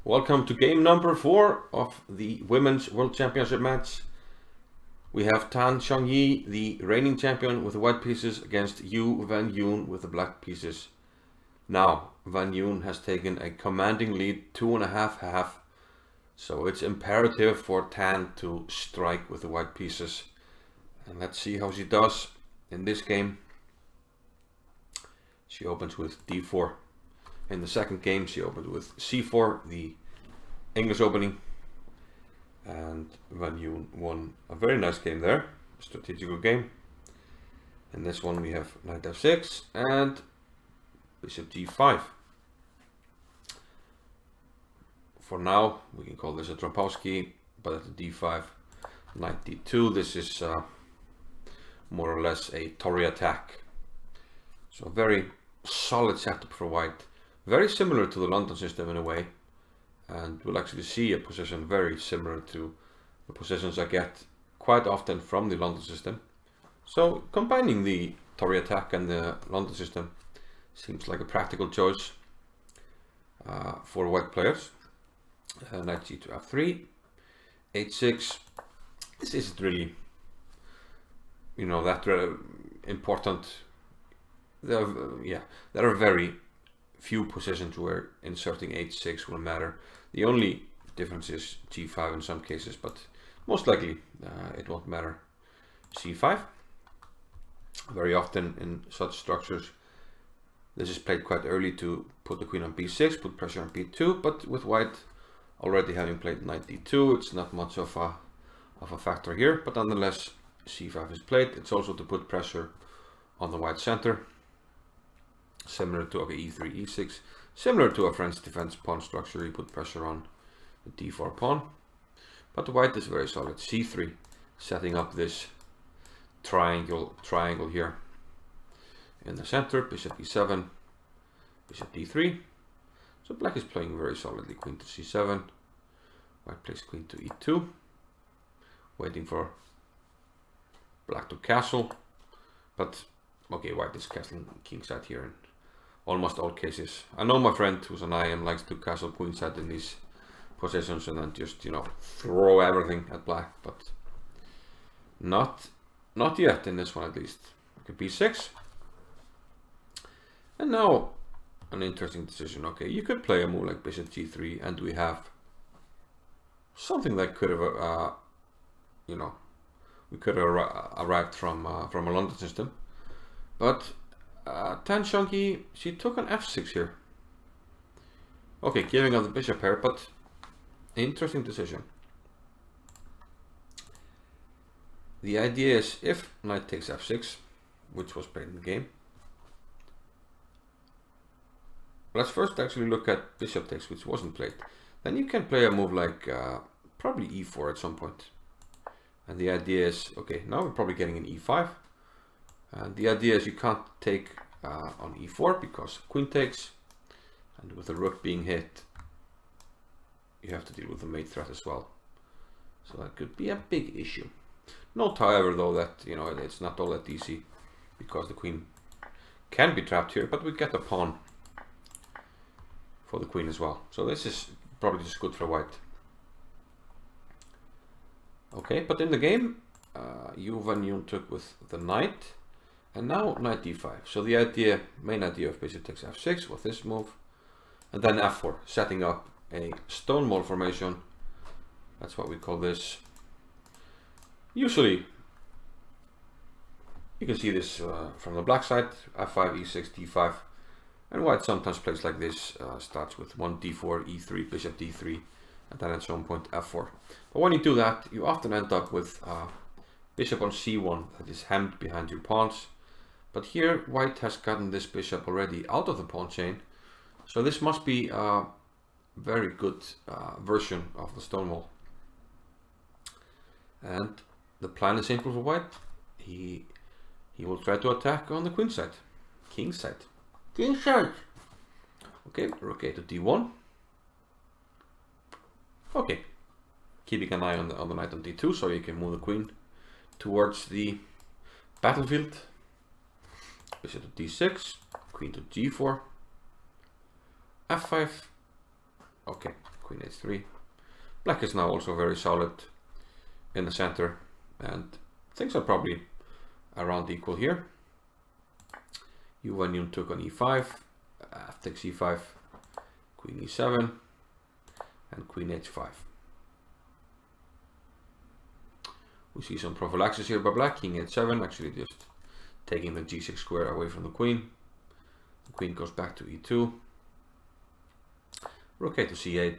Welcome to game number 4 of the Women's World Championship match. We have Tan Zhongyi, the reigning champion, with the white pieces against Ju Wenjun with the black pieces. Now, Wenjun has taken a commanding lead, 2.5-half, so it's imperative for Tan to strike with the white pieces. And let's see how she does in this game. She opens with d4. In the second game she opened with c4, the English opening, and Wenjun won a very nice game there, strategical game. In this one we have knight f6 and bishop g5. For now we can call this a Trompowsky, but at the d5, knight d2, this is more or less a Torre attack. So a very solid setup for white. Very similar to the London system in a way, and we'll actually see a position very similar to the positions I get quite often from the London system. So combining the Torre attack and the London system seems like a practical choice for white players. Knight g to f3, h6. This isn't really, you know, that important. There are very few positions where inserting h6 will matter. The only difference is g5 in some cases, but most likely it won't matter. c5. Very often in such structures this is played quite early to put the queen on b6, put pressure on b2, but with white already having played knight d2, it's not much of a factor here, but nonetheless c5 is played. It's also to put pressure on the white center. Similar to e3, e6, similar to a French defense pawn structure, you put pressure on the d4 pawn. But the white is very solid. c3, setting up this triangle here in the center. Bishop e7, bishop d3. So black is playing very solidly. Queen to c7, white plays queen to e2, waiting for black to castle. But okay, white is castling kingside here in almost all cases. I know my friend who's an IM likes to castle queenside in these positions and then just, you know, throw everything at black, but not yet in this one at least. Okay, b6. And now an interesting decision. Okay, you could play a move like bishop g3 and we have something that could have, you know, we could have arrived from a London system. But Tan Zhongyi, she took an f6 here. Okay, giving up the bishop here, but interesting decision. The idea is if knight takes f6, which was played in the game. Let's first actually look at bishop takes, which wasn't played. Then you can play a move like probably e4 at some point. And the idea is, okay, now we're probably getting an e5. And the idea is you can't take on e4 because queen takes, and with the rook being hit, you have to deal with the mate threat as well. So that could be a big issue. Note, however, though, that, you know, it's not all that easy because the queen can be trapped here, but we get a pawn for the queen as well. So this is probably just good for white. Okay, but in the game, Ju Wenjun took with the knight. And now knight d5. So the idea, main idea of bishop takes f6 with this move, and then f4, setting up a Stonewall formation. That's what we call this. Usually, you can see this from the black side, f5, e6, d5, and white sometimes plays like this, starts with 1 d4, e3, bishop d3, and then at some point f4. But when you do that, you often end up with bishop on c1 that is hemmed behind your pawns. But here white has gotten this bishop already out of the pawn chain, so this must be a very good version of the Stonewall. And the plan is simple for white. He will try to attack on the queen side, king side. Okay, rook a to d1. Okay, keeping an eye on the knight on d2 so you can move the queen towards the battlefield. Bishop to d6, queen to g4, f5. Okay, queen h3. Black is now also very solid in the center, and things are probably around equal here. Ju Wenjun took on e5, takes e5, queen e7, and queen h5. We see some prophylaxis here by black, king h7, actually just taking the g6 square away from the queen. The queen goes back to e2, rook a to c8,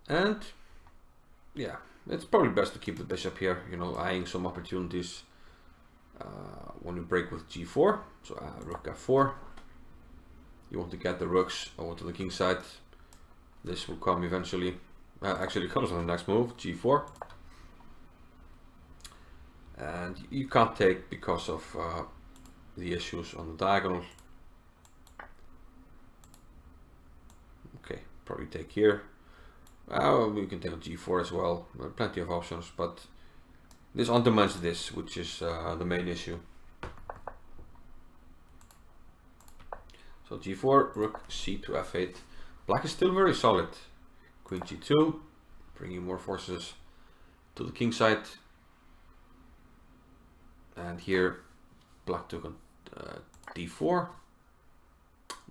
and yeah, it's probably best to keep the bishop here, you know, eyeing some opportunities when we break with g4. So rook f4. You want to get the rooks over to the king side. This will come eventually. Actually, it comes on the next move, g4. And you can't take because of the issues on the diagonal. Okay, probably take here. We can take on g4 as well. Plenty of options, but this undermines this, which is the main issue. So g4, rook c to f8. Black is still very solid. Queen g2, bringing more forces to the king side. And here, black took on d4.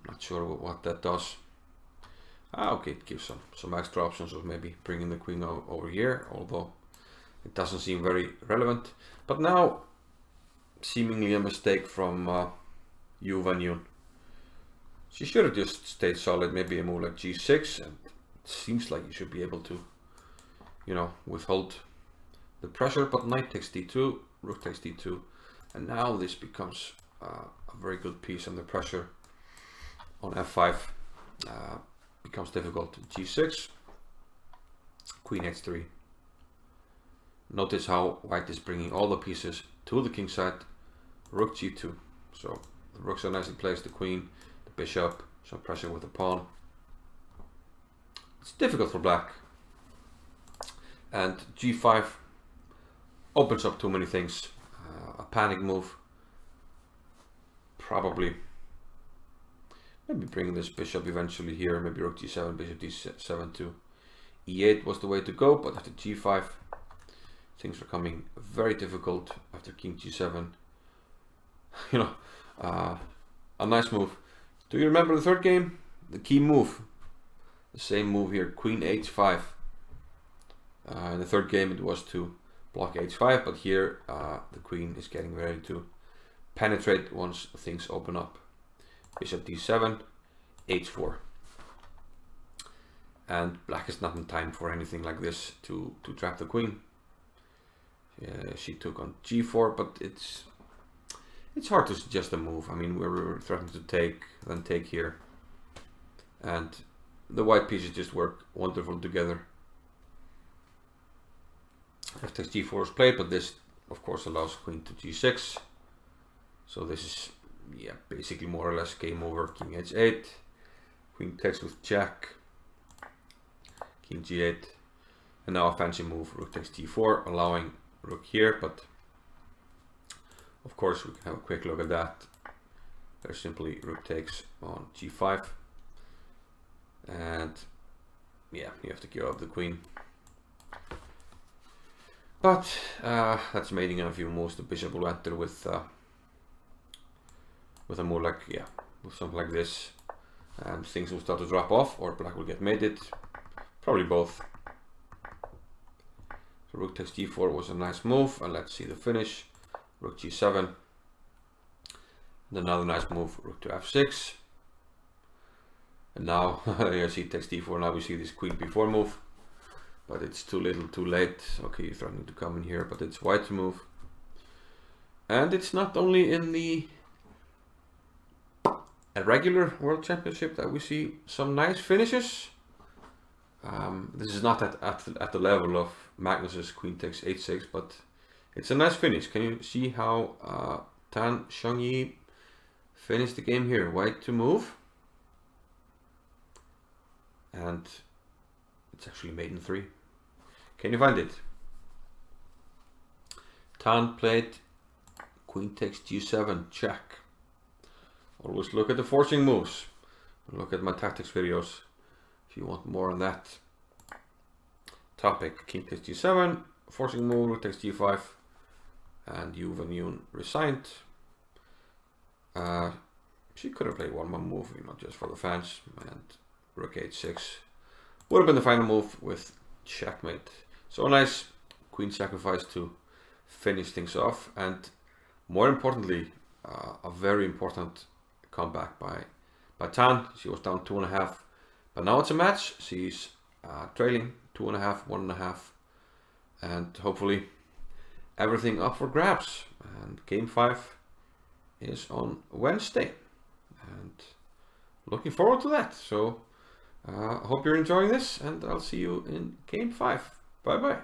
Not sure what that does. Okay, it gives some extra options of maybe bringing the queen over here, although it doesn't seem very relevant. But now, seemingly a mistake from Ju Wenjun. She should have just stayed solid, maybe a move like g6, and it seems like you should be able to, you know, withhold the pressure. But knight takes d2, rook takes d2, and now this becomes a very good piece under pressure on f5. Becomes difficult. G6, queen h3. Notice how white is bringing all the pieces to the king side. Rook g2. So the rooks are nicely placed, the queen, the bishop, some pressure with the pawn. It's difficult for black. And g5 opens up too many things. A panic move. Probably. Maybe bring this bishop eventually here, maybe rook g7, bishop d7 to e8 was the way to go, but after g5 things are coming very difficult. After king g7, you know, a nice move. Do you remember the third game? The key move, the same move here, queen h5. In the third game it was to block h5, but here the queen is getting ready to penetrate once things open up. Bishop d7, h4. And black is not in time for anything like this to trap the queen. She took on g4, but it's hard to suggest a move. I mean, we're threatening to take, then take here. And the white pieces just work wonderful together. F takes g4 is played, but this of course allows queen to g6. So this is, yeah, basically more or less game over. King h8, queen takes with jack, king g8, and now a fancy move, rook takes d4, allowing rook here, but of course we can have a quick look at that. There's simply rook takes on g5, and yeah, you have to give up the queen. But that's mating in a few moves. The bishop will enter with a move like, yeah, with something like this, and things will start to drop off, or black will get mated. Probably both. So rook takes g4 was a nice move, and let's see the finish. Rook g7, and another nice move, rook to f6. And now, yes, he takes d4, now we see this queen b4 move. But it's too little, too late. Okay, you're threatening to come in here, but it's white to move. And it's not only in the regular World Championship that we see some nice finishes. This is not at the level of Magnus's queen takes h6, but it's a nice finish. Can you see how Tan Zhongyi finished the game here? White to move. And it's actually mate in 3. Can you find it? Tan played queen takes g7, check. always look at the forcing moves. Look at my tactics videos if you want more on that topic. King takes g7, forcing move, rook takes g5, and Ju Wenjun resigned. She could have played one more move, you know, just for the fans, and rook h6 would have been the final move with checkmate. So nice queen sacrifice to finish things off, and more importantly, a very important comeback by Tan. She was down 2.5, but now it's a match. She's trailing 2.5, 1.5, and hopefully everything up for grabs. And game 5 is on Wednesday, and looking forward to that. So I hope you're enjoying this, and I'll see you in game 5. Bye bye.